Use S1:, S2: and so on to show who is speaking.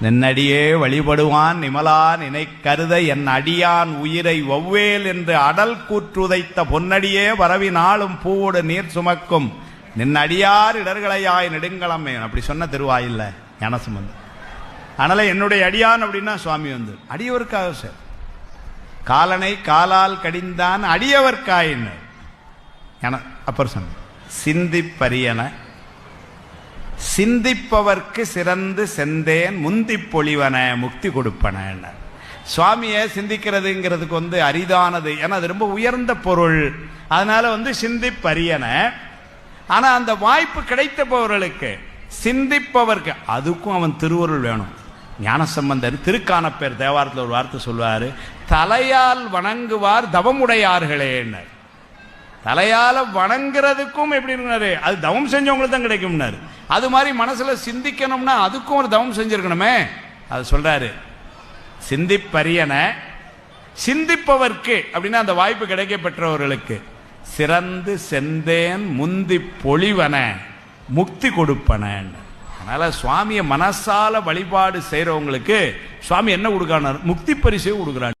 S1: நின்னடியே வழிபடுவான் நிமலா நினை கருத என் அடியான் உயிரை ஒவ்வேல் என்று அடல் கூற்றுதைத்த பொன்னடியே வரவி நாளும் பூவோடு நீர் சுமக்கும் நின்னடியார் இடர்களையாய் நெடுங்களமே அப்படி சொன்ன திருவாயில்ல ஞானசம்பந்தர். அதனால என்னுடைய அடியான் அப்படின்னா சுவாமி வந்து அடியவருக்காக சார். காலனை காலால் கடிந்தான் அடியவர்காயின்னு அப்புறம் சொன்ன சிந்திப்பரியன சிந்திப்பவர்க்கு சிறந்து செந்தேன் முந்தி பொழிவன முக்தி கொடுப்பன. சுவாமியை சிந்திக்கிறதுங்கிறதுக்கு வந்து அரிதானது, ஏன்னா அது ரொம்ப உயர்ந்த பொருள். அதனால வந்து சிந்திப்பரியன. ஆனா அந்த வாய்ப்பு கிடைத்தவர்களுக்கு சிந்திப்பவர்க்கு அதுக்கும் அவன் திருவருள் வேணும். ஞானசம்பந்தர் திருக்கானப்பேர் தேவாரத்தில் ஒரு வார்த்தை சொல்வாரு, தலையால் வணங்குவார் தவமுடையார்களே. தலையால வணங்குறதுக்கும் எப்படி இருந்தாரு, அது தவம் செஞ்சவங்களுக்கு தான் கிடைக்கும்னாரு. அது மாதிரி மனசுல சிந்திக்கணும்னா அதுக்கும் ஒரு தவம் செஞ்சிருக்கணுமே. அது சொல்றாரு, சிந்திப்பரியன சிந்திப்பவர்க்கு அப்படின்னா அந்த வாய்ப்பு கிடைக்க பெற்றவர்களுக்கு சிறந்து செந்தேன் முந்தி பொழிவன முக்தி கொடுப்பன. அதனால சுவாமியை மனசால வழிபாடு செய்யறவங்களுக்கு சுவாமி என்ன கொடுக்கிறார், முக்தி பரிசு கொடுக்கிறார்.